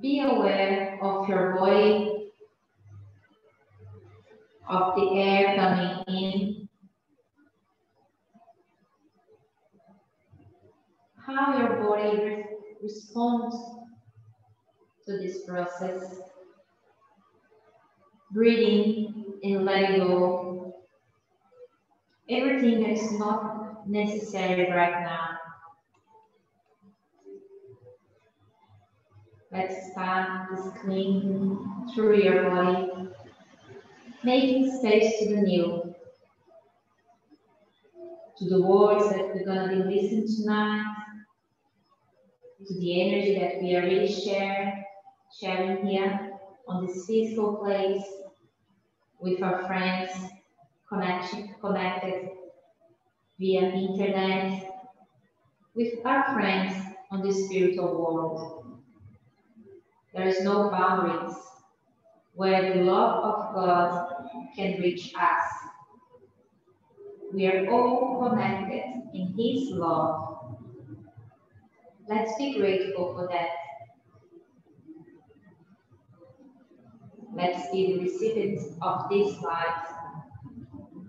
Be aware of your body, of the air coming in, how your body responds to this process. Breathing and letting go everything that is not necessary right now. Let's start this cleaning through your body, making space to the new, to the words that we're going to be listening tonight, to the energy that we are really sharing here on this physical place with our friends, connected via internet, with our friends on the spiritual world. There is no boundaries where the love of God can reach us. We are all connected in His love. Let's be grateful for that. Let's be the recipients of this light,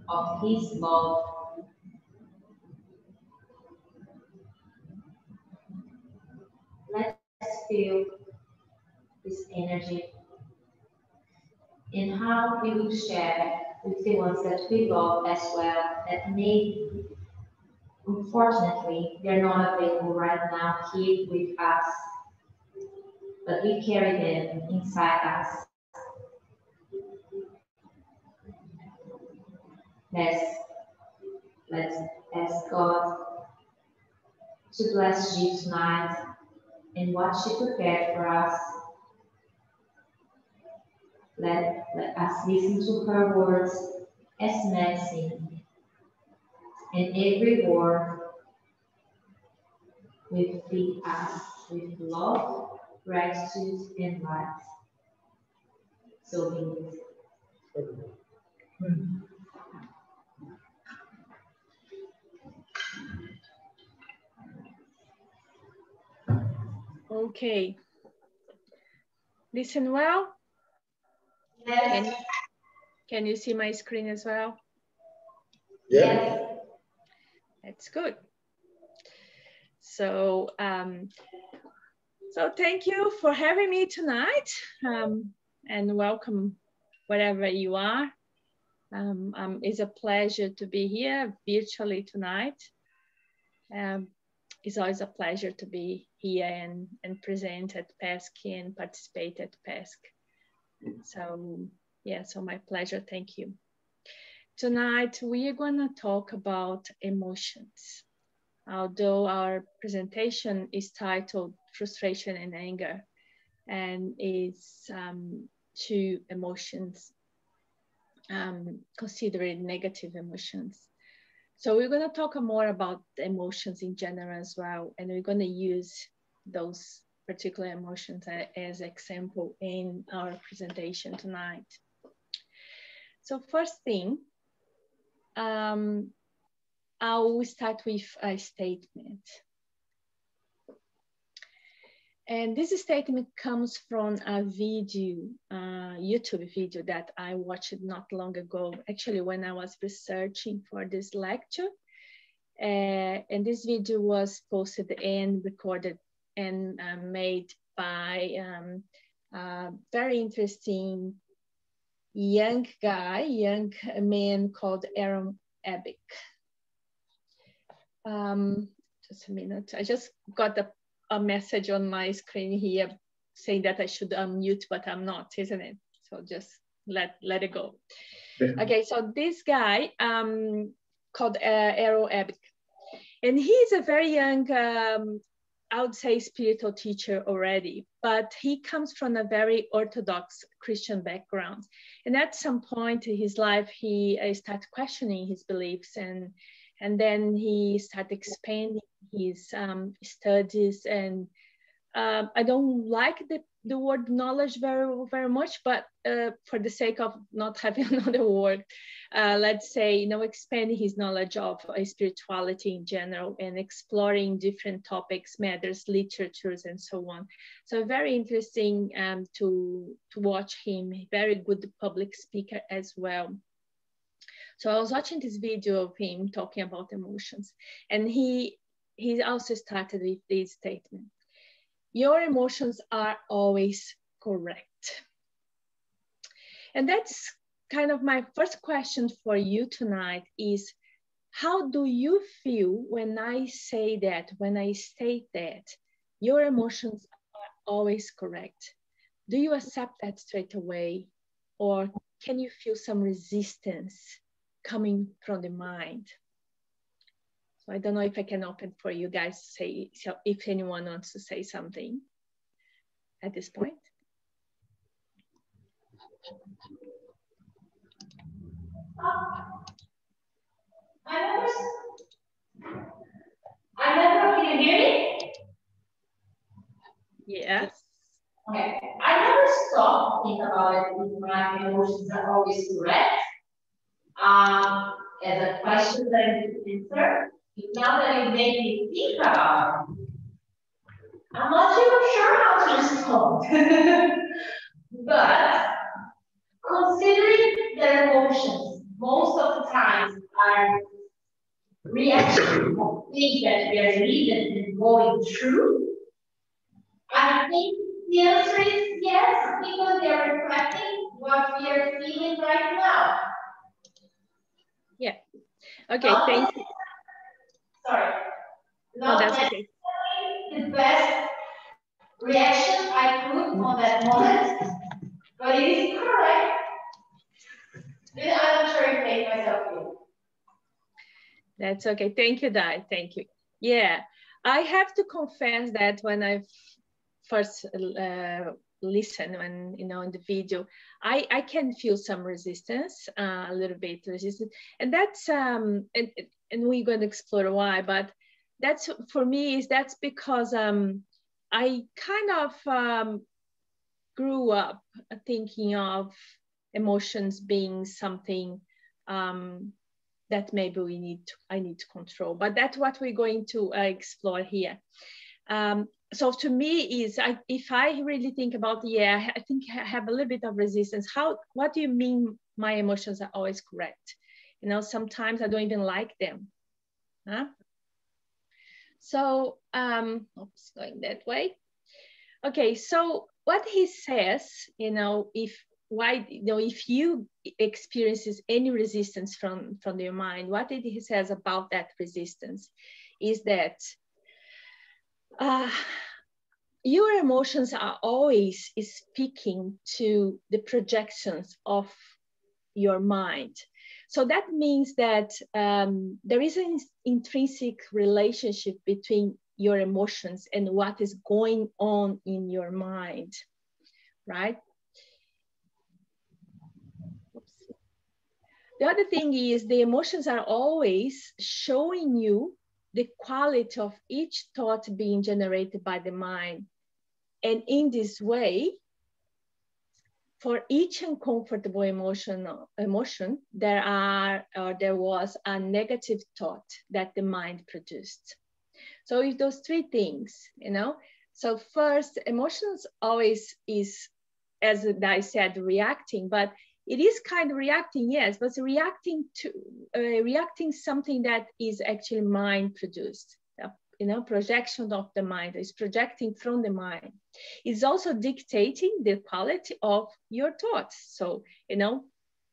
of His love. Let's feel this energy and how we will share with the ones that we love as well, that may, unfortunately, they're not available right now here with us, but we carry them inside us. Let's ask God to bless you tonight and what she prepared for us. Let us listen to her words as medicine, and every word will feed us with love, gratitude, and light. So be it. Okay. Listen well. Yes. Can you see my screen as well? Yes. That's good. So, so thank you for having me tonight, and welcome wherever you are. It's a pleasure to be here virtually tonight. It's always a pleasure to be here and present at PESC and participate at PESC. So yeah, so my pleasure, thank you. Tonight we are gonna talk about emotions. Although our presentation is titled Frustration and Anger, and is two emotions, considered negative emotions. So we're going to talk more about the emotions in general as well, and we're going to use those particular emotions as example in our presentation tonight. So first thing, I'll start with a statement. And this statement comes from a video, YouTube video that I watched not long ago, actually when I was researching for this lecture. And this video was posted and recorded and made by a very interesting young man called Aaron Abick. Just a minute, I just got a message on my screen here saying that I should unmute, but I'm not, isn't it? So just let it go. Okay, so this guy called Aaron Abick, and he's a very young, I would say spiritual teacher already, but he comes from a very Orthodox Christian background. And at some point in his life, he started questioning his beliefs, and then he started expanding his studies. And I don't like the word knowledge very much, but for the sake of not having another word, let's say, you know, expanding his knowledge of spirituality in general and exploring different topics, matters, literatures, and so on. So very interesting to watch him. Very good public speaker as well. So I was watching this video of him talking about emotions, and he also started with this statement: your emotions are always correct. And that's kind of my first question for you tonight is, how do you feel when I say that, when I state that your emotions are always correct? Do you accept that straight away? Or can you feel some resistance coming from the mind? So I don't know if I can open for you guys to say, so if anyone wants to say something at this point. Can you hear me? Yes. Okay. I never stopped to think about it if my emotions are always correct. As a question that I need to answer. Now that you made me think about it, I'm not even sure how to respond. But considering their emotions most of the time are reactions of things that we are living and going through, I think the answer is yes, because they are reflecting what we are feeling right now. Yeah. Okay, thank you. Sorry. No, that's okay. The best reaction I could on that moment, but it is correct. Then I'm not sure if I made myself feel. That's okay. Thank you, Dai. Thank you. Yeah, I have to confess that when I first listened, when in the video, I can feel some resistance, a little bit resistance, and that's and we're going to explore why. But that's for me that's because I kind of grew up thinking of emotions being something that maybe I need to control, but that's what we're going to explore here. So to me if I really think about, I think I have a little bit of resistance. What do you mean my emotions are always correct? Sometimes I don't even like them. Huh? So, oops, going that way. Okay, so what he says, if you experiences any resistance from your mind, what he says about that resistance is that your emotions are always speaking to the projections of your mind. So that means that there is an intrinsic relationship between your emotions and what is going on in your mind, right? The other thing is the emotions are always showing you the quality of each thought being generated by the mind. And in this way, for each uncomfortable emotion, there was a negative thought that the mind produced. So if those three things, so first, emotions always is, as I said, reacting, but it is kind of reacting, yes, but reacting something that is actually mind produced. Projection of the mind is projecting from the mind. It's also dictating the quality of your thoughts. So,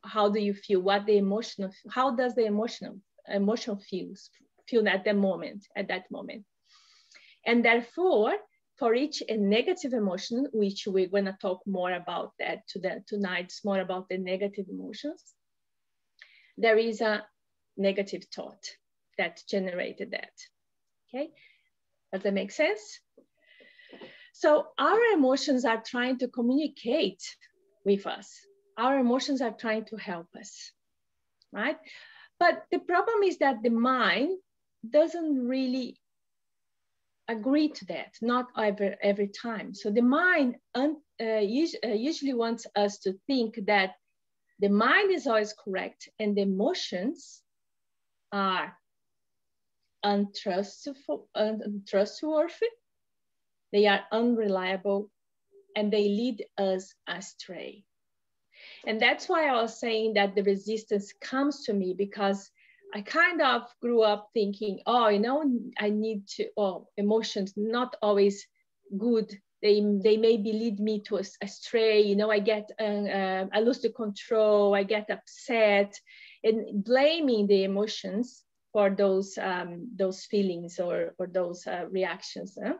how do you feel? How does the emotion feel at that moment? And therefore, for each negative emotion, which we're going to talk more about that tonight, more about the negative emotions, there is a negative thought that generated that. Okay, does that make sense? So our emotions are trying to communicate with us. Our emotions are trying to help us, right? But the problem is that the mind doesn't really agree to that, not every time. So the mind usually wants us to think that the mind is always correct and the emotions are untrustworthy, they are unreliable, and they lead us astray. And that's why I was saying that the resistance comes to me, because I kind of grew up thinking, oh, you know, I need to, oh, emotions not always good. They maybe lead me to astray. You know, I lose the control, I get upset, and blaming the emotions for those feelings or those reactions. Huh?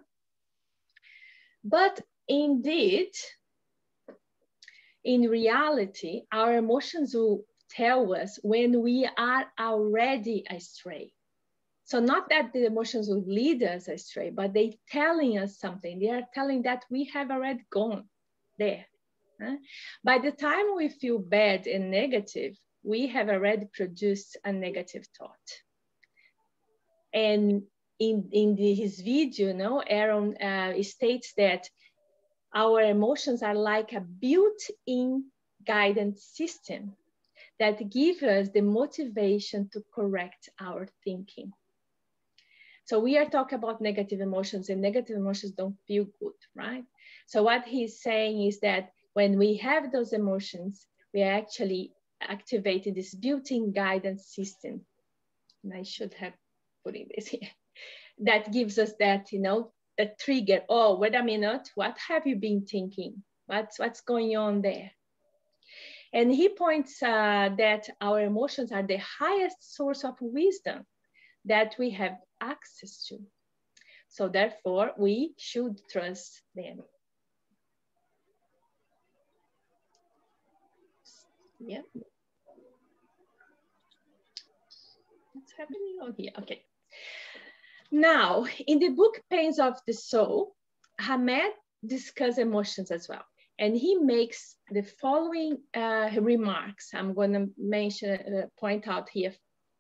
But indeed, in reality, our emotions will tell us when we are already astray. So not that the emotions will lead us astray, but they telling us something. They are telling that we have already gone there. Huh? By the time we feel bad and negative, we have already produced a negative thought. And in his video, no, Aaron states that our emotions are like a built-in guidance system that gives us the motivation to correct our thinking. So we are talking about negative emotions, and negative emotions don't feel good, right? So what he's saying is that when we have those emotions, we are actually activating this built-in guidance system. And I should have put in this here. That gives us that, you know, the trigger. Oh, wait a minute, what have you been thinking? What's going on there? And he points that our emotions are the highest source of wisdom that we have access to. So therefore, we should trust them. Yeah. What's happening on here? Okay. Now, in the book Pains of the Soul, Hamed discusses emotions as well. And he makes the following remarks. I'm going to point out here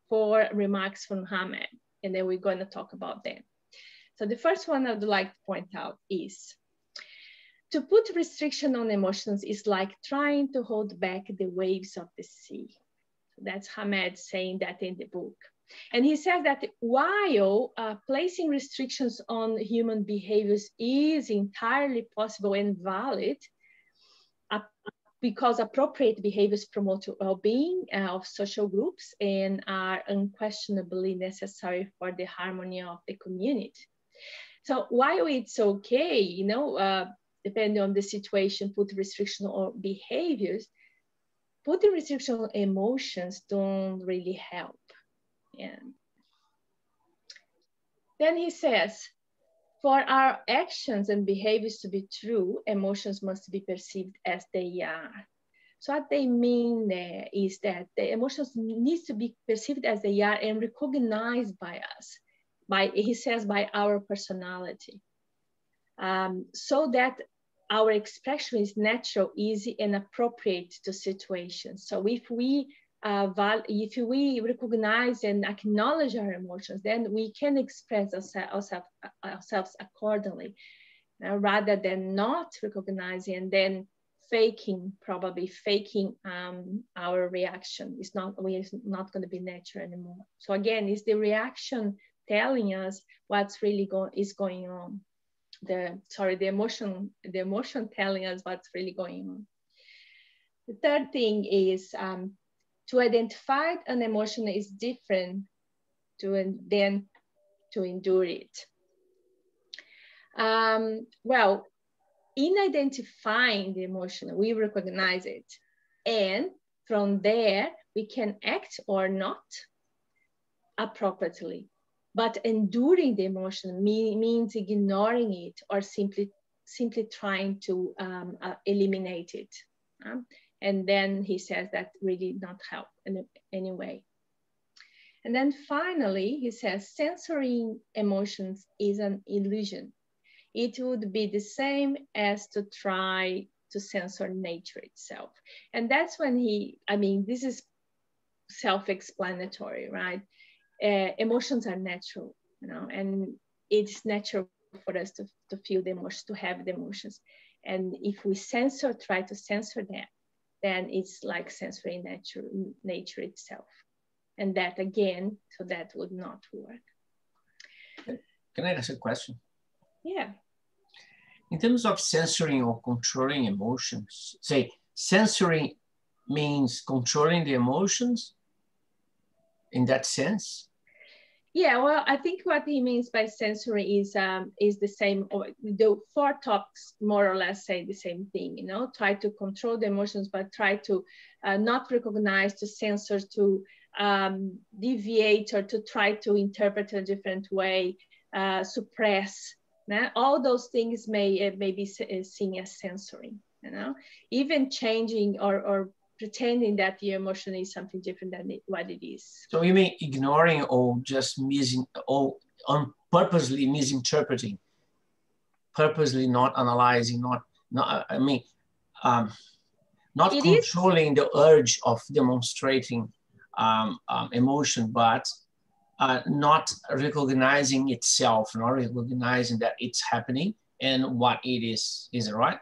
4 remarks from Hamed, and then we're going to talk about them. So the first one I'd like to point out is, to put restriction on emotions is like trying to hold back the waves of the sea. That's Hamed saying that in the book. And he says that while placing restrictions on human behaviors is entirely possible and valid, because appropriate behaviors promote well-being of social groups and are unquestionably necessary for the harmony of the community. So while it's okay, you know, depending on the situation, put restriction on behaviors, putting restriction on emotions don't really help. Yeah. Then he says, for our actions and behaviors to be true, emotions must be perceived as they are. So what they mean there is that the emotions need to be perceived as they are and recognized by us, he says, by our personality, so that our expression is natural, easy, and appropriate to situations. So if we recognize and acknowledge our emotions, then we can express ourselves accordingly, rather than not recognizing and then probably faking our reaction. It's not going to be natural anymore. So again, it's the reaction telling us what's really going on. The emotion telling us what's really going on. The third thing is to identify an emotion is different than to endure it. Well, in identifying the emotion, we recognize it. And from there, we can act or not appropriately. But enduring the emotion means ignoring it or simply trying to eliminate it. And then he says that really not help in any way. And then finally, he says censoring emotions is an illusion. It would be the same as to try to censor nature itself. And that's when this is self-explanatory, right? Emotions are natural, you know, and it's natural for us to feel the emotions, to have the emotions. And if we try to censor that, then it's like censoring nature itself. And that again, so that would not work. Can I ask a question? Yeah. In terms of censoring or controlling emotions, say censoring means controlling the emotions in that sense? Yeah, well, I think what he means by sensory is the same, or the 4 topics more or less say the same thing, you know, try to control the emotions, but try to not recognize, to censor, to deviate, or to try to interpret a different way, suppress. All those things may be seen as censoring, you know, even changing or pretending that the emotion is something different than what it is. So you mean ignoring or just purposely misinterpreting, purposely not analyzing, not controlling the urge of demonstrating emotion, but not recognizing itself, not recognizing that it's happening and what it is. Is it right?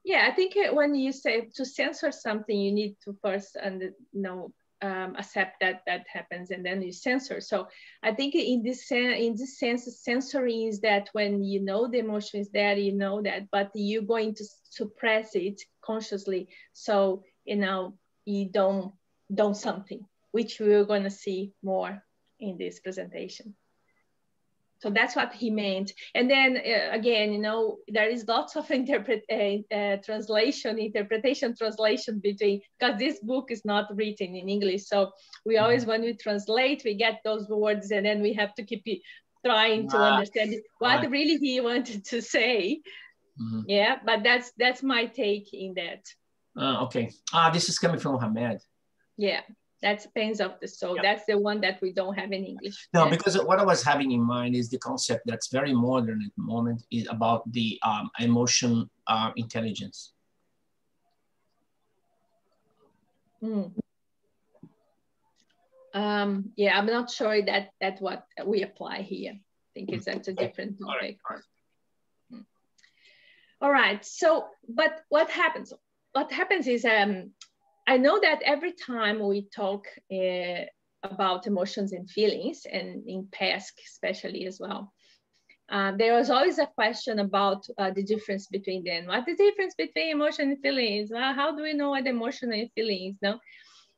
Yeah, I think when you say to censor something, you need to first accept that that happens, and then you censor. So I think in this sense, censoring is that when you know the emotion is there, you know that, but you're going to suppress it consciously. So you don't something, which we're going to see more in this presentation. So that's what he meant. And then again, there is lots of translation between, because this book is not written in English. So we always, when we translate, we get those words, and then we have to keep trying to understand what really he wanted to say. Mm-hmm. Yeah, but that's my take in that. Okay. This is coming from Hamed. Yeah. That's Pains of the Soul. Yeah. That's the one that we don't have in English. No, because what I was having in mind is the concept that's very modern at the moment is about the emotion intelligence. Mm. Yeah, I'm not sure that's what we apply here. I think that's a different topic. All right. So, but what happens? What happens is I know that every time we talk about emotions and feelings, and in PESC especially as well, there was always a question about the difference between them. What's the difference between emotion and feelings? How do we know what emotion and feelings? No?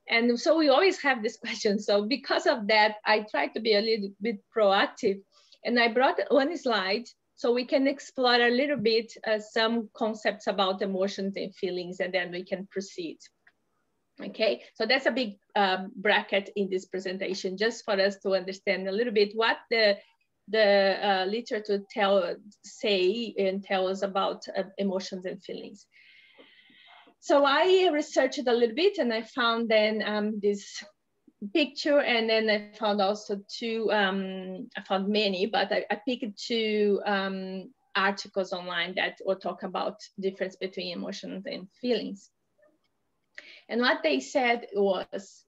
And so we always have this question. So because of that, I tried to be a little bit proactive, and I brought one slide so we can explore a little bit some concepts about emotions and feelings, and then we can proceed. Okay, so that's a big bracket in this presentation, just for us to understand a little bit what the literature say and tell us about emotions and feelings. So I researched a little bit, and I found then this picture, and then I found also I found many, but I picked 2 articles online that will talk about difference between emotions and feelings. And what they said was,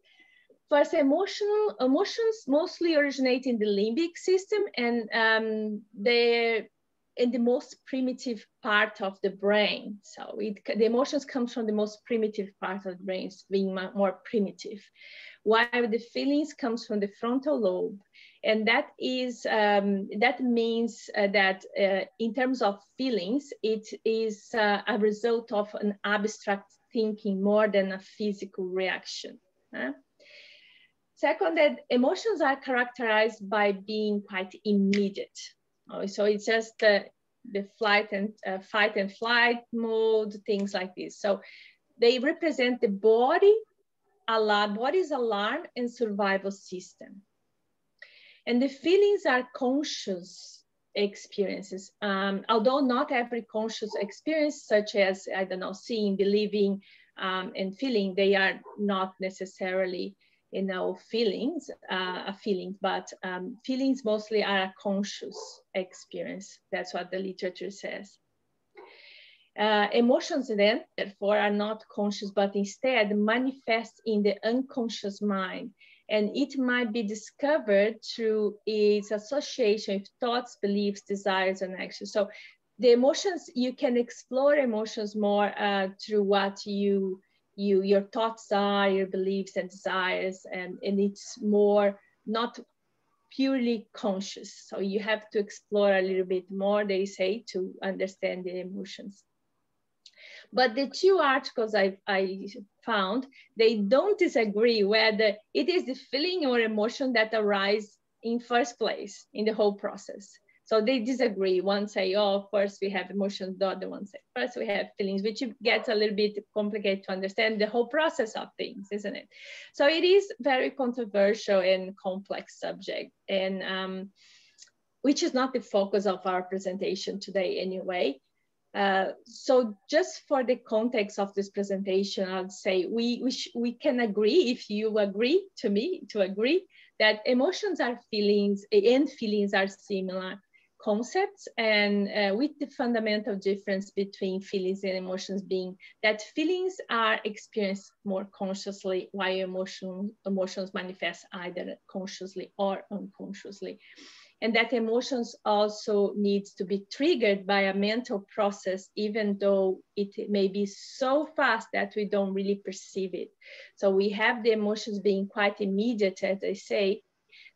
first, emotions mostly originate in the limbic system, and they're in the most primitive part of the brain. So the emotions come from the most primitive part of the brain, being more primitive, while the feelings comes from the frontal lobe. And that is that means that in terms of feelings, it is a result of an abstract thinking more than a physical reaction. Second, that emotions are characterized by being quite immediate. So it's just the fight and flight mode, things like this. So they represent the body's alarm and survival system. And the feelings are conscious experiences, although not every conscious experience, such as, I don't know, seeing, believing, and feeling, they are not necessarily, feelings, but feelings mostly are a conscious experience. That's what the literature says. Emotions then, therefore, are not conscious, but instead manifest in the unconscious mind. And it might be discovered through its association with thoughts, beliefs, desires, and actions. So the emotions, you can explore emotions more through what your thoughts are, your beliefs and desires, and it's more not purely conscious. So you have to explore a little bit more, they say, to understand the emotions. But the two articles I found, they don't disagree whether it is the feeling or emotion that arise in first place in the whole process. So they disagree. One say, oh, first we have emotions, the other one say, first we have feelings, which gets a little bit complicated to understand the whole process of things, isn't it? So it is very controversial and complex subject, and which is not the focus of our presentation today anyway. So just for the context of this presentation, I'd say we can agree, if you agree to me, to agree that emotions are feelings, and feelings are similar concepts, and with the fundamental difference between feelings and emotions being that feelings are experienced more consciously, while emotions manifest either consciously or unconsciously. And that emotions also needs to be triggered by a mental process, even though it may be so fast that we don't really perceive it. So we have the emotions being quite immediate, as I say,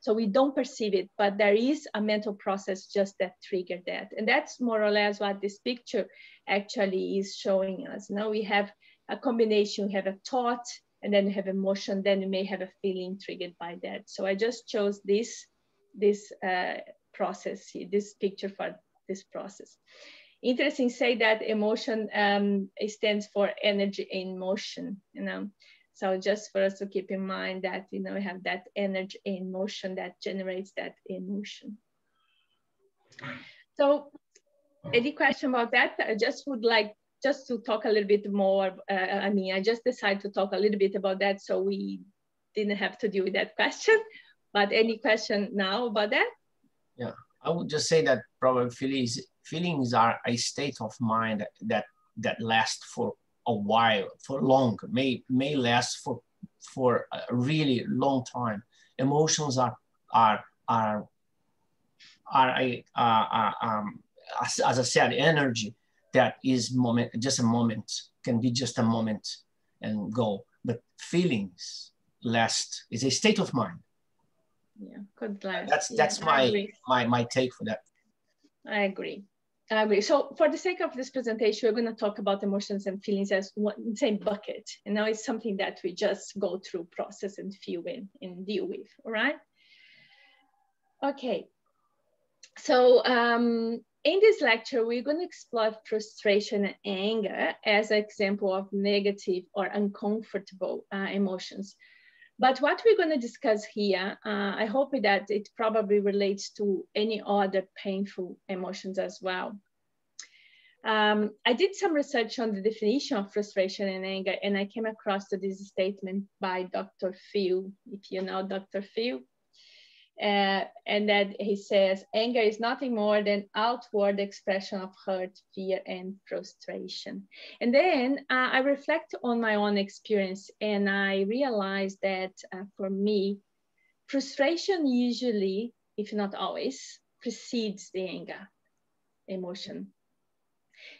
so we don't perceive it, but there is a mental process just that triggered that. And that's more or less what this picture actually is showing us. Now we have a combination, we have a thought, and then we have emotion, then we may have a feeling triggered by that. So I just chose this process, this picture for this process. Interesting, say that emotion stands for energy in motion, you know. So just for us to keep in mind that, you know, we have that energy in motion that generates that emotion. So any question about that? I just would like just to talk a little bit more. I mean, I just decided to talk a little bit about that, so we didn't have to deal with that question. But any question now about that? Yeah, I would just say that probably feelings are a state of mind that lasts for a while, for long, may last for a really long time. Emotions are as I said, energy that is just a moment, can be just a moment and go. But feelings last, is a state of mind. Yeah, could last. That's my take for that. I agree. I agree. So for the sake of this presentation, we're going to talk about emotions and feelings as one same bucket. And now it's something that we just go through, process and feel in and deal with. All right. Okay. So in this lecture, we're going to explore frustration and anger as an example of negative or uncomfortable emotions. But what we're going to discuss here, I hope that it probably relates to any other painful emotions as well. I did some research on the definition of frustration and anger, and I came across to this statement by Dr. Phil, if you know Dr. Phil. And that he says, anger is nothing more than outward expression of hurt, fear, and frustration. And then I reflect on my own experience, and I realized that for me, frustration usually, if not always, precedes the anger emotion.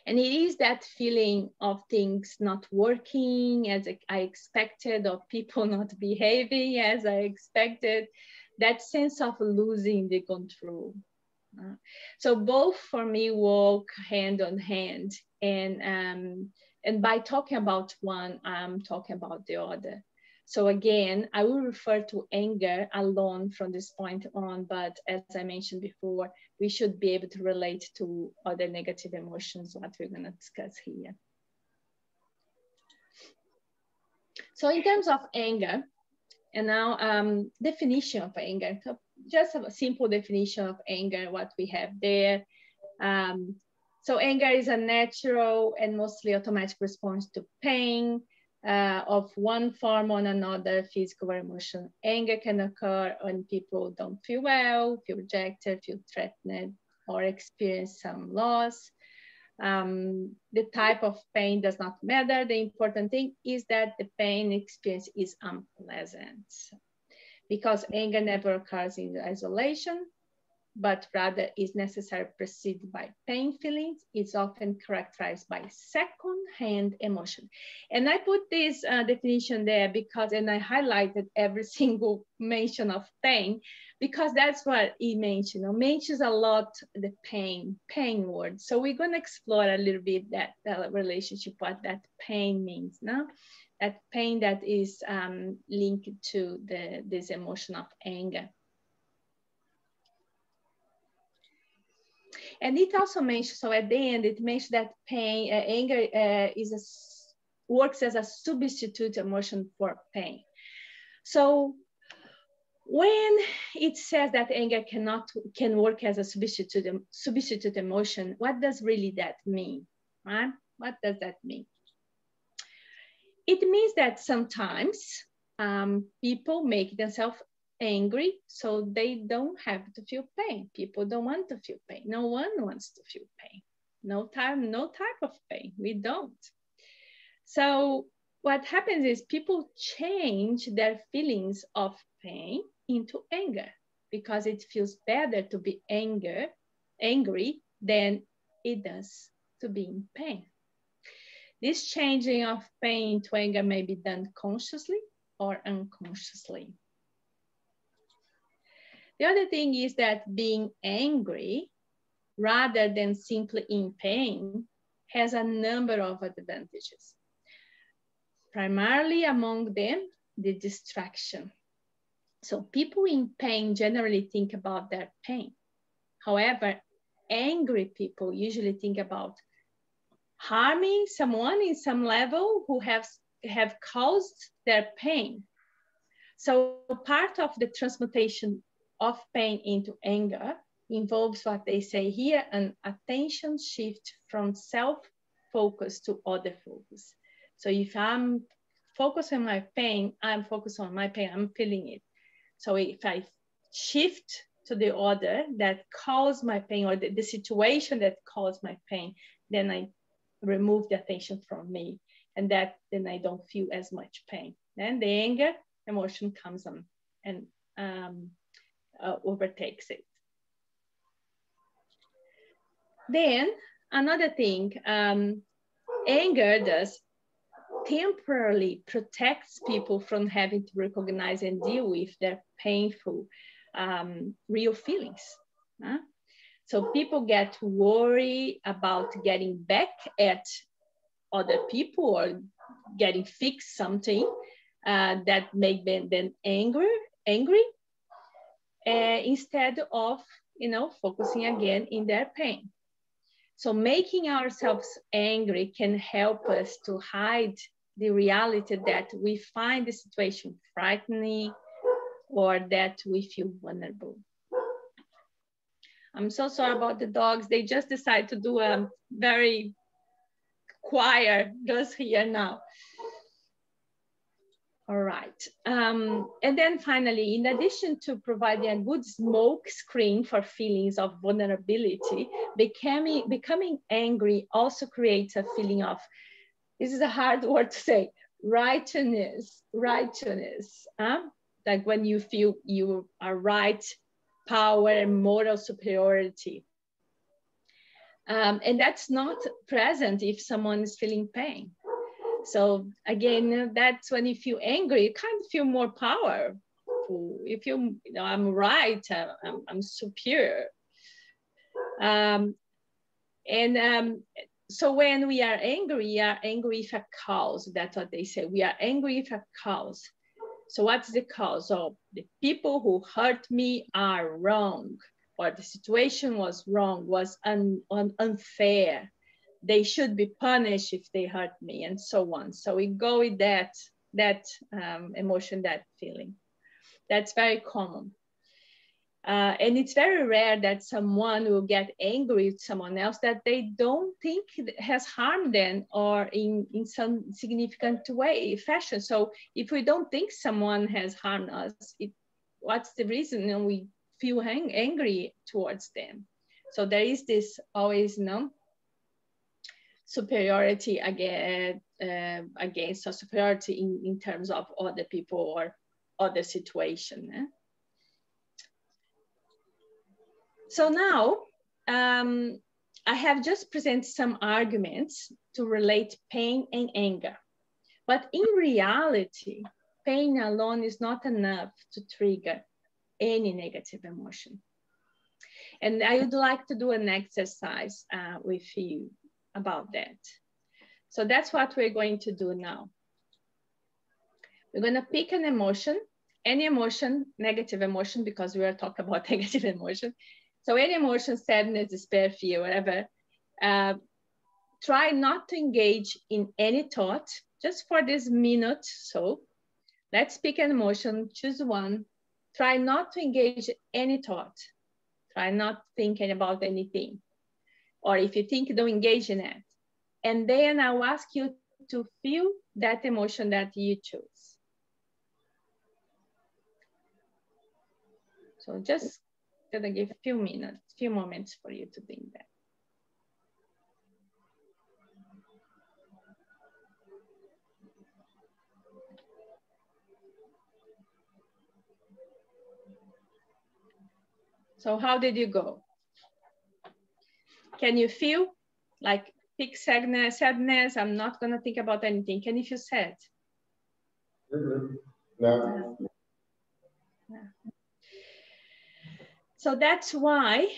And it is that feeling of things not working as I expected, or people not behaving as I expected, that sense of losing the control. So both for me walk hand on hand, and by talking about one, I'm talking about the other. So again, I will refer to anger alone from this point on, but as I mentioned before, we should be able to relate to other negative emotions, what we're going to discuss here. So in terms of anger, and now definition of anger, so just a simple definition of anger, what we have there. So anger is a natural and mostly automatic response to pain of one form or another, physical or emotional. Anger can occur when people don't feel well, feel rejected, feel threatened, or experience some loss. The type of pain does not matter. The important thing is that the pain experience is unpleasant. because anger never occurs in isolation, but rather is necessary preceded by pain feelings. It's often characterized by second-hand emotion. And I put this definition there because, and I highlighted every single mention of pain, because that's what it mentions. It mentions a lot the pain word. So we're going to explore a little bit that relationship, what that pain means, no? That pain that is linked to this emotion of anger. And it also mentions, so at the end, it mentions that pain, anger works as a substitute emotion for pain. So when it says that anger can work as a substitute emotion, what does really that mean? Right? What does that mean? It means that sometimes people make themselves angry so they don't have to feel pain. People don't want to feel pain. No one wants to feel pain. No type of pain. We don't. So what happens is people change their feelings of pain into anger because it feels better to be angry than it does to be in pain. This changing of pain to anger may be done consciously or unconsciously. The other thing is that being angry rather than simply in pain has a number of advantages. Primarily among them, the distraction. So people in pain generally think about their pain. However, angry people usually think about harming someone in some level who have caused their pain. So part of the transmutation of pain into anger involves what they say here, an attention shift from self-focus to other focus. So if I'm focused on my pain, I'm focused on my pain, I'm feeling it. So if I shift to the other that caused my pain or the situation that caused my pain, then I remove the attention from me, and then I don't feel as much pain. Then the anger emotion comes on and overtakes it. Then another thing, anger does temporarily protects people from having to recognize and deal with their painful real feelings. So people get worried about getting back at other people or getting fixed something that make them then angry, instead of focusing again in their pain. So making ourselves angry can help us to hide the reality that we find the situation frightening or that we feel vulnerable. I'm so sorry about the dogs. They just decided to do a very choir just here now. All right. And then finally, in addition to providing a good smoke screen for feelings of vulnerability, becoming angry also creates a feeling of, this is a hard word to say, righteousness. Like when you feel you are right, power and moral superiority. And that's not present if someone is feeling pain. So again, that's when you feel angry, you kind of feel more powerful. You feel, I'm right, I'm superior. So when we are angry with a cause. That's what they say. We are angry with a cause. So what's the cause? So the people who hurt me are wrong, or the situation was wrong, was unfair. They should be punished if they hurt me, and so on. So we go with that emotion, that feeling. That's very common. And it's very rare that someone will get angry with someone else that they don't think has harmed them or in some significant fashion. So if we don't think someone has harmed us, what's the reason we feel angry towards them? So there is this always, superiority against or superiority in terms of other people or other situation. So now I have just presented some arguments to relate pain and anger. But in reality, pain alone is not enough to trigger any negative emotion. And I would like to do an exercise with you about that. So that's what we're going to do now. We're going to pick an emotion, any emotion, negative emotion, because we are talking about negative emotion. So any emotion, sadness, despair, fear, whatever, try not to engage in any thought just for this minute. So let's pick an emotion, choose one. Try not to engage any thought. Try not thinking about anything. Or if you think, don't engage in it. And then I'll ask you to feel that emotion that you choose. So just gonna give a few minutes, few moments for you to think that. So how did you go? Can you feel like pick sadness, I'm not gonna think about anything. Can you feel sad? No. Yeah. So that's why,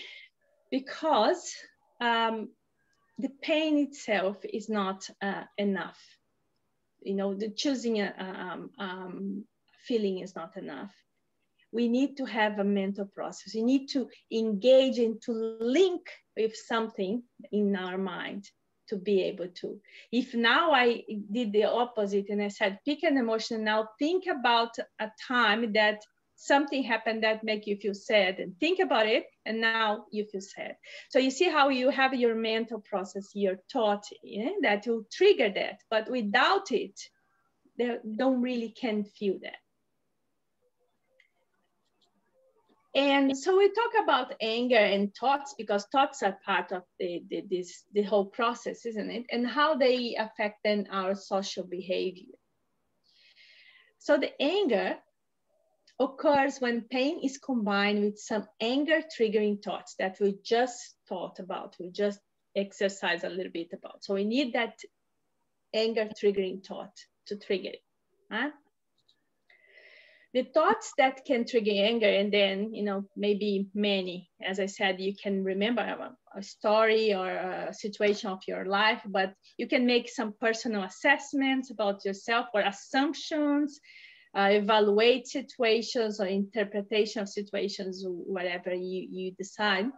because the pain itself is not enough. You know, the choosing a feeling is not enough. We need to have a mental process. We need to engage and to link with something in our mind to be able to. If now I did the opposite and I said, pick an emotion, now think about a time that something happened that make you feel sad, and think about it, and now you feel sad. So you see how you have your mental process, your thought, that will trigger that, but without it, they don't really can feel that. And so we talk about anger and thoughts because thoughts are part of the whole process, isn't it? And how they affect then our social behavior. So the anger occurs when pain is combined with some anger triggering thoughts that we just thought about, we just exercise a little bit about. So we need that anger triggering thought to trigger it. Huh? The thoughts that can trigger anger, and then, you know, maybe many, as I said, you can remember a story or a situation of your life, but you can make some personal assessments about yourself or assumptions, evaluate situations or interpretation of situations, whatever you decide.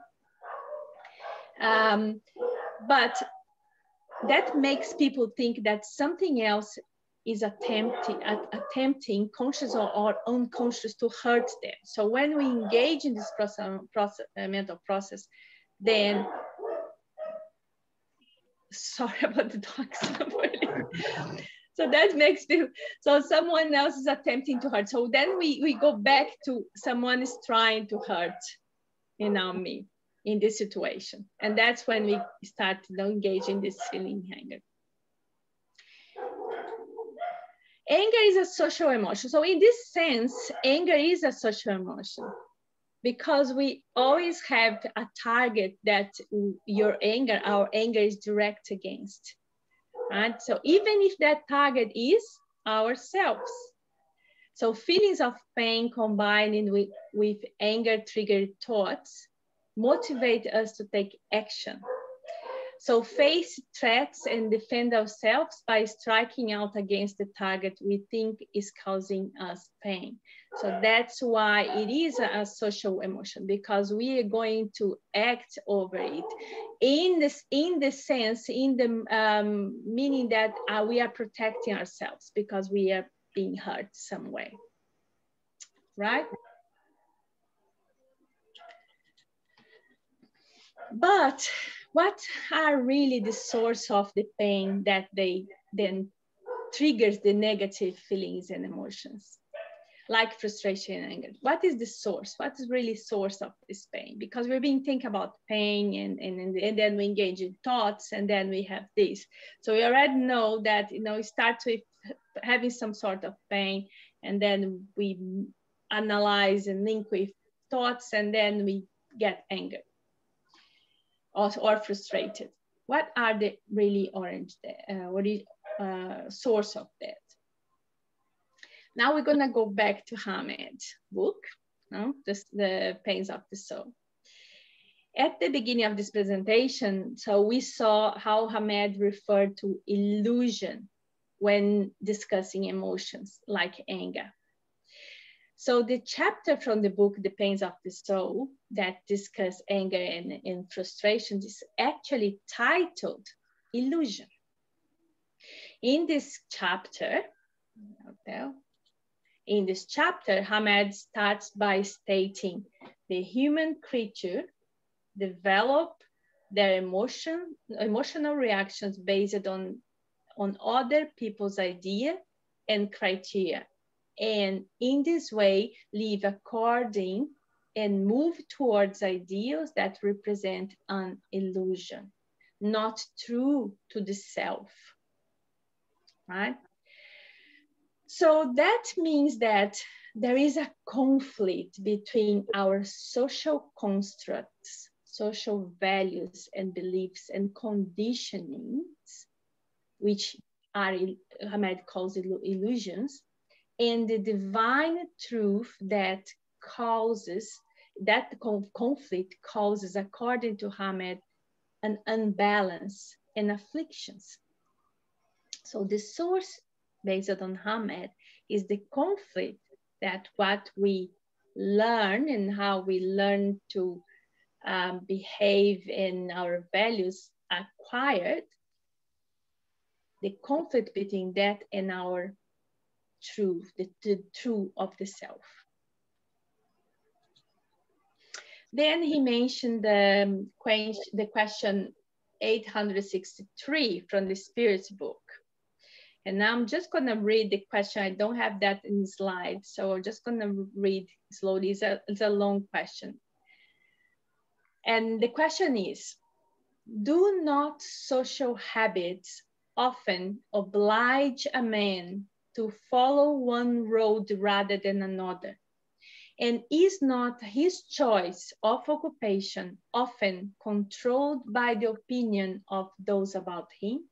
But that makes people think that something else is attempting conscious or unconscious to hurt them. So when we engage in this mental process, then, sorry about the dogs. So that makes people, so someone else is attempting to hurt. So then we go back to someone is trying to hurt, you know, me in this situation. And that's when we start to engage in this feeling anger. Anger is a social emotion. So in this sense, anger is a social emotion because we always have a target that our anger is direct against. Right? So even if that target is ourselves. So feelings of pain combined with anger triggered thoughts motivate us to take action. So face threats and defend ourselves by striking out against the target we think is causing us pain. So that's why it is a social emotion, because we are going to act over it in the sense, meaning that we are protecting ourselves because we are being hurt some way, right? But what are really the source of the pain that they then triggers the negative feelings and emotions, like frustration and anger? What is the source? What is really source of this pain? Because we've been thinking about pain and then we engage in thoughts, and then we have this. So we already know that, you know, it starts with having some sort of pain, And then we analyze and link with thoughts, and then we get anger or frustrated. What are the really what is source of that? Now we're gonna go back to Hammed's book, just the Pains of the Soul. At the beginning of this presentation, so we saw how Hamed referred to illusion when discussing emotions like anger. So the chapter from the book, The Pains of the Soul, that discuss anger and frustration is actually titled Illusion. In this chapter, Hamed starts by stating the human creature develop their emotional reactions based on other people's idea and criteria, and in this way live according and move towards ideals that represent an illusion, not true to the self, right? So that means that there is a conflict between our social constructs, social values and beliefs and conditionings, which are, Hamed calls illusions, and the divine truth that causes, that conflict causes, according to Hamed, an unbalance and afflictions. So the source, based on Hamed, is the conflict that what we learn and how we learn to behave in our values acquired, the conflict between that and our truth, the truth of the self. Then he mentioned the question 863 from the Spirit's book. And now I'm just gonna read the question. I don't have that in the slide, so I'm just gonna read slowly. It's a long question. And the question is, do not social habits often oblige a man to follow one road rather than another? And is not his choice of occupation often controlled by the opinion of those about him?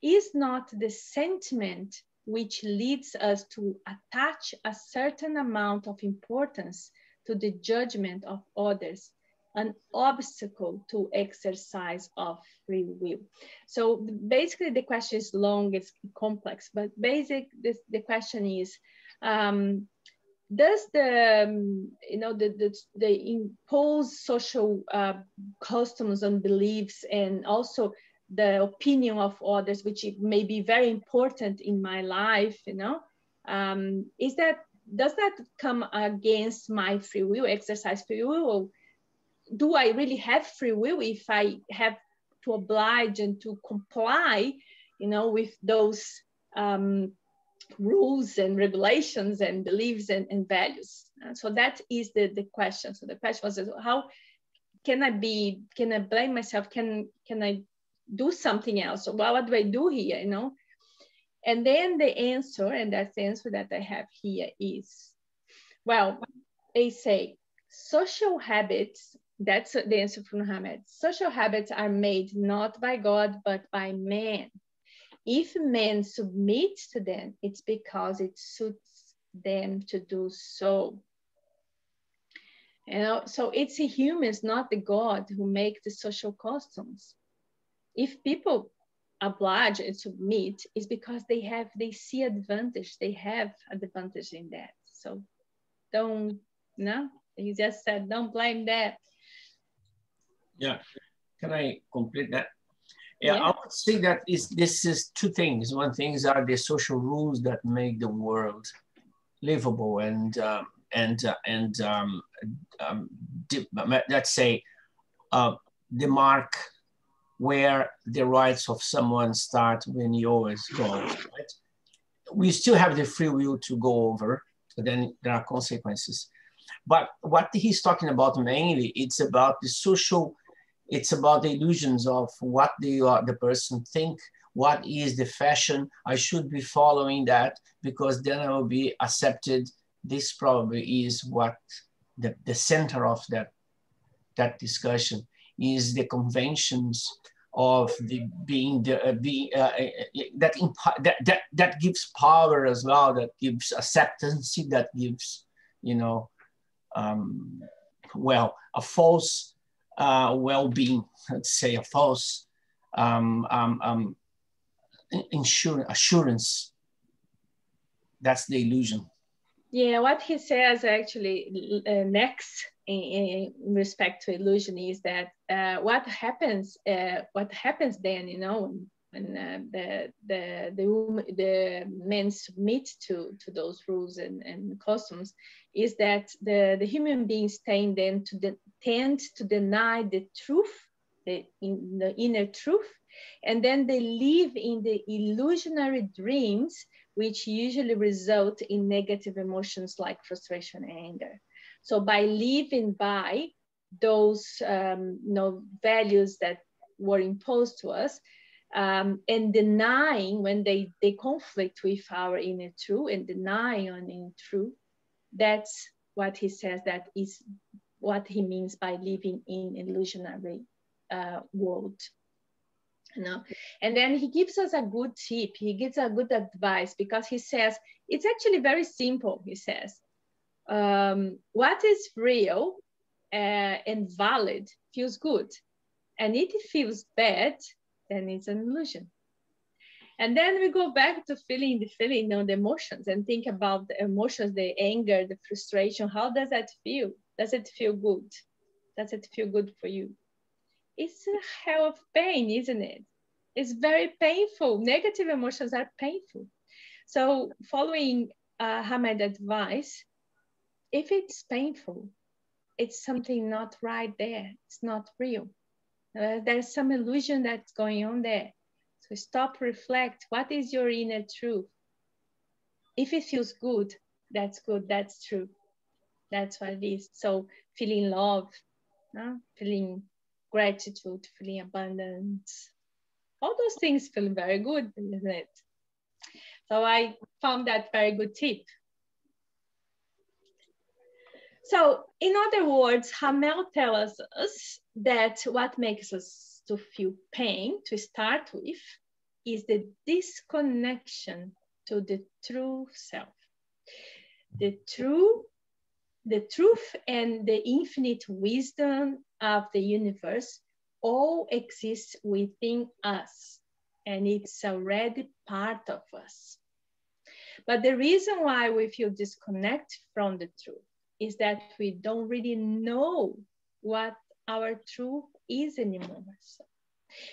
Is not the sentiment which leads us to attach a certain amount of importance to the judgment of others an obstacle to exercise of free will? So basically the question is long, it's complex, but the question is, does the imposed social customs and beliefs, and also the opinion of others, which may be very important in my life, does that come against my free will, exercise free will? Or do I really have free will if I have to oblige and to comply, with those rules and regulations and beliefs and values? So that is the question. So the question was, how can I blame myself? Can I do something else? So what do I do here, And then the answer, and that's the answer that I have here is, well, they say social habits, that's the answer from Hamed. Social habits are made not by God, but by man. If men submit to them, it's because it suits them to do so. So it's the humans, not the God, who make the social customs. If people oblige and submit, it's because they see advantage, they have advantage in that. So he just said, don't blame that. Yeah, can I complete that? Yeah, I would say that this is two things. One thing are the social rules that make the world livable and let's say the mark where the rights of someone start when yours goes, right? We still have the free will to go over, but then there are consequences. But what he's talking about mainly, it's about the social, it's about the illusions of what the person think what is the fashion. I should be following that because then I will be accepted. This probably is what the center of that discussion is, the conventions of the being that gives power as well, that gives acceptance, that gives, you know, well, a false well-being, let's say, a false assurance. That's the illusion. Yeah, what he says actually next in respect to illusion is that what happens then, you know, when the men submit to those rules and customs, is that the human beings tend then tend to deny the truth, the inner truth, and then they live in the illusionary dreams, which usually result in negative emotions like frustration and anger. So by living by those values that were imposed to us, and denying when they conflict with our inner truth and denying on inner truth, that's what he says, that is what he means by living in illusionary world. You know? And then he gives us a good tip. He gives a good advice, because he says, it's actually very simple. He says, what is real and valid feels good. And if it feels bad, then it's an illusion. And then we go back to feeling the emotions, and think about the emotions, the anger, the frustration. How does that feel? Does it feel good? Does it feel good for you? It's a hell of pain, isn't it? It's very painful. Negative emotions are painful. So following Hamed's advice, if it's painful, it's something not right there. It's not real. There's some illusion that's going on there. So stop, reflect. What is your inner truth? If it feels good, that's true. That's what it is. So feeling love, feeling gratitude, feeling abundance, all those things feel very good, isn't it? So I found that very good tip. So in other words, Hamel tells us that what makes us to feel pain, to start with, is the disconnection to the true self. The truth and the infinite wisdom of the universe all exists within us, and it's already part of us. But the reason why we feel disconnected from the truth is that we don't really know what our truth is anymore. So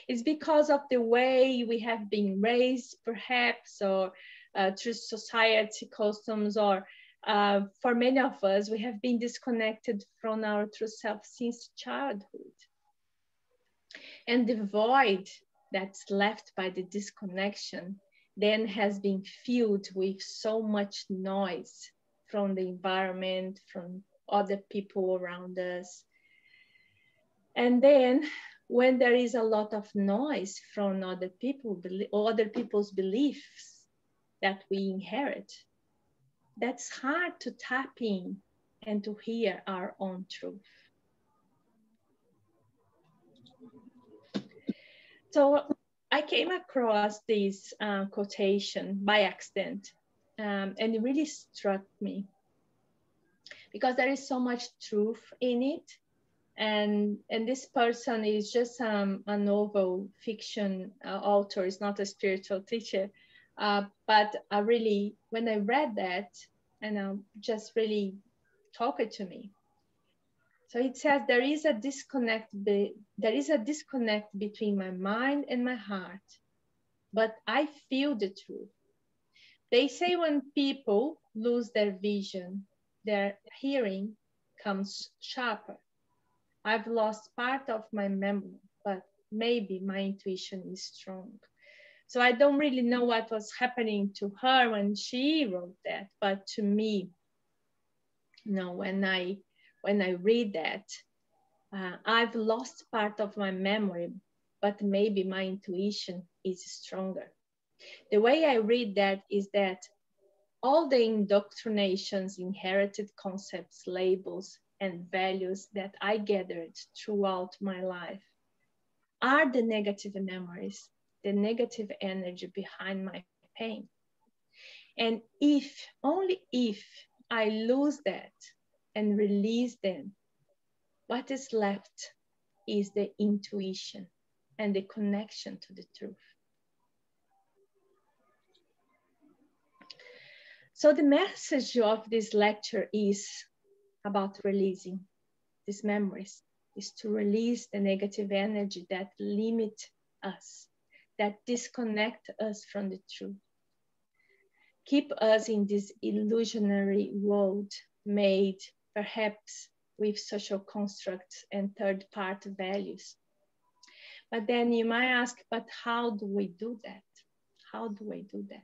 it's because of the way we have been raised, perhaps, or through society customs, or for many of us, we have been disconnected from our true self since childhood. And the void that's left by the disconnection then has been filled with so much noise from the environment, from other people around us. And then when there is a lot of noise from other people's beliefs that we inherit, that's hard to tap in and to hear our own truth. So I came across this quotation by accident, and it really struck me because there is so much truth in it. And this person is just a novel fiction author, is not a spiritual teacher. But I really, when I read that, and just really talked to me. So it says there is a disconnect between my mind and my heart, but I feel the truth. They say when people lose their vision, their hearing comes sharper. I've lost part of my memory, but maybe my intuition is strong. So I don't really know what was happening to her when she wrote that, but to me, when I read that, I've lost part of my memory, but maybe my intuition is stronger. The way I read that is that all the indoctrinations, inherited concepts, labels, and values that I gathered throughout my life are the negative memories, the negative energy behind my pain. And if, only if I lose that and release them, what is left is the intuition and the connection to the truth. So the message of this lecture is about releasing these memories, is to release the negative energy that limit us, that disconnect us from the truth. Keep us in this illusionary world made perhaps with social constructs and third-party values. But then you might ask, but how do we do that? How do we do that?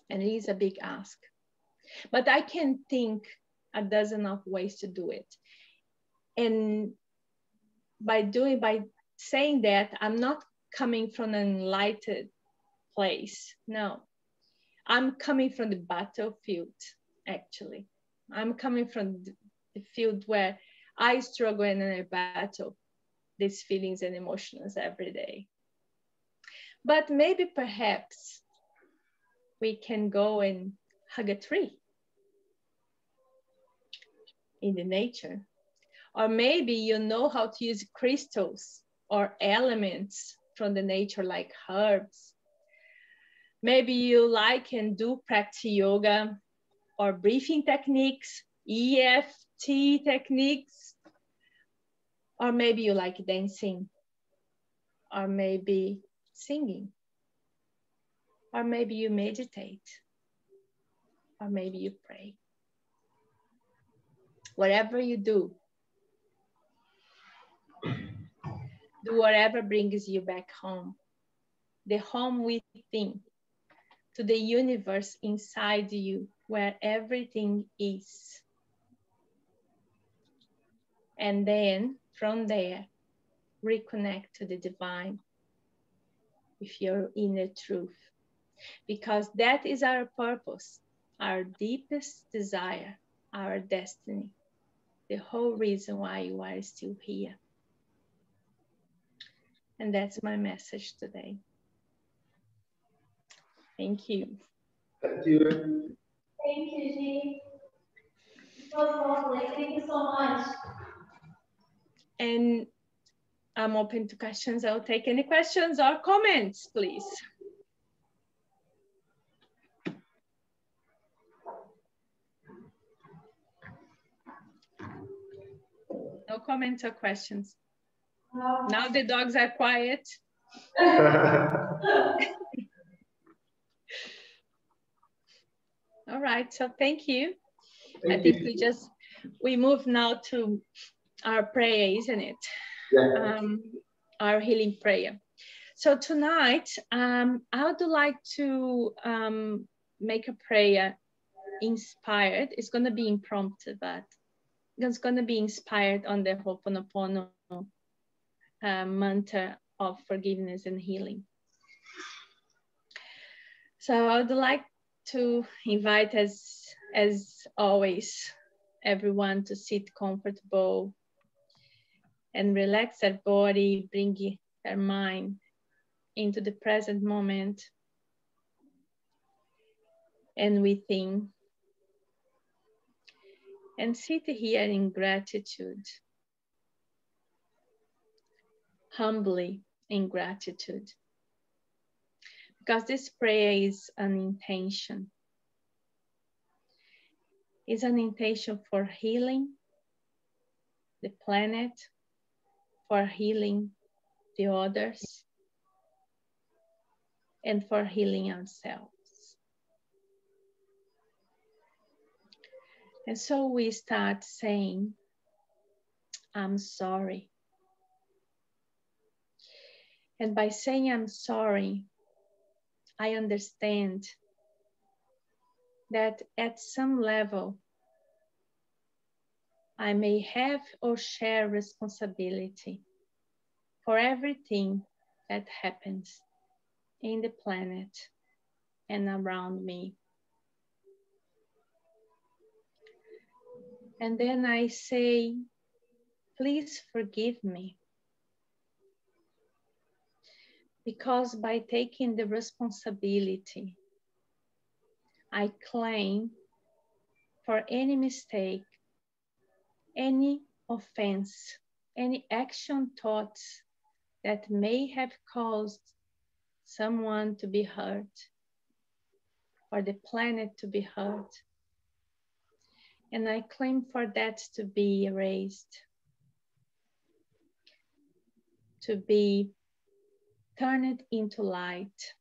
And it is a big ask. But I can think a dozen of ways to do it. And by saying that, I'm not coming from an enlightened place. No, I'm coming from the battlefield, actually. I'm coming from the field where I struggle and I battle these feelings and emotions every day. But maybe perhaps we can go and hug a tree in the nature. Or maybe you know how to use crystals or elements from the nature like herbs. Maybe you like and do practice yoga or breathing techniques, EFT techniques. Or maybe you like dancing, or maybe singing, or maybe you meditate, or maybe you pray. Whatever you do whatever brings you back home, the home within, to the universe inside you where everything is. And then from there, reconnect to the divine with your inner truth, because that is our purpose, our deepest desire, our destiny, the whole reason why you are still here. And that's my message today. Thank you. Thank you. Thank you, G. It was lovely. Thank you so much. And I'm open to questions. I'll take any questions or comments, please. No comments or questions. Now the dogs are quiet. All right, so thank you. I think we move now to our prayer, isn't it? Yeah. Our healing prayer. So tonight, I would like to make a prayer inspired. It's going to be impromptu, but it's going to be inspired on the Ho'oponopono mantra of forgiveness and healing. So I would like to invite, as always, everyone to sit comfortable and relax their body, bring their mind into the present moment and within. And sit here in gratitude, humbly in gratitude. Because this prayer is an intention. It's an intention for healing the planet, for healing the others, and for healing ourselves. And so we start saying, I'm sorry. And by saying I'm sorry, I understand that at some level, I may have or share responsibility for everything that happens in the planet and around me. And then I say, please forgive me. Because by taking the responsibility, I claim for any mistake, any offense, any action, thoughts that may have caused someone to be hurt or the planet to be hurt. And I claim for that to be erased, to be turned into light,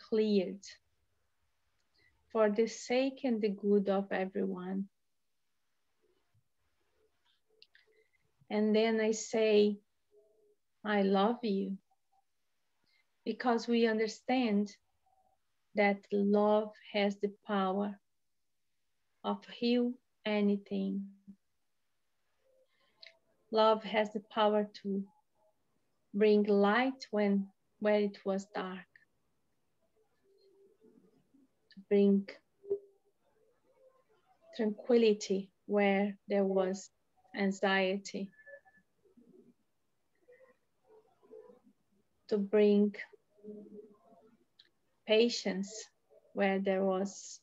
cleared, for the sake and the good of everyone. And then I say, I love you, because we understand that love has the power of heal anything. Love has the power to bring light where it was dark, to bring tranquility where there was anxiety, to bring patience where there was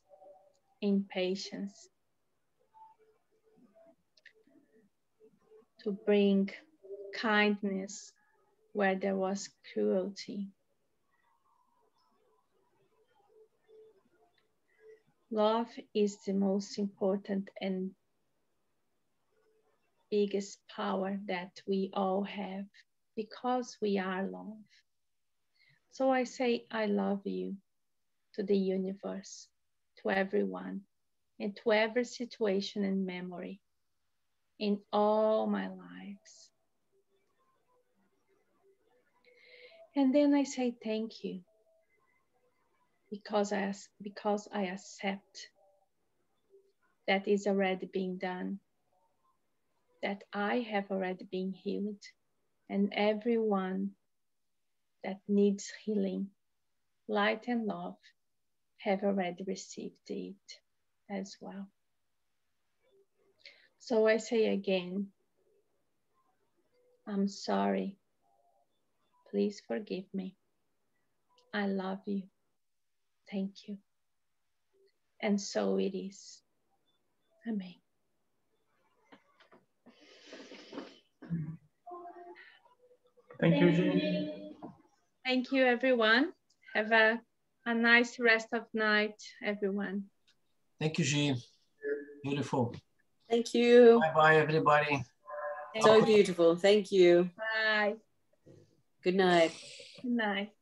impatience, to bring kindness where there was cruelty. Love is the most important and biggest power that we all have because we are love. So I say, I love you to the universe, to everyone, and to every situation and memory in all my lives. And then I say thank you because I accept that is already being done, that I have already been healed, and everyone that needs healing, light and love have already received it as well. So I say again, I'm sorry. Please forgive me. I love you. Thank you. And so it is. Amen. Thank you, Gisele. Thank you, everyone. Have a nice rest of night, everyone. Thank you, G. Beautiful. Thank you. Bye-bye, everybody. So beautiful. Thank you. Bye. Good night. Good night.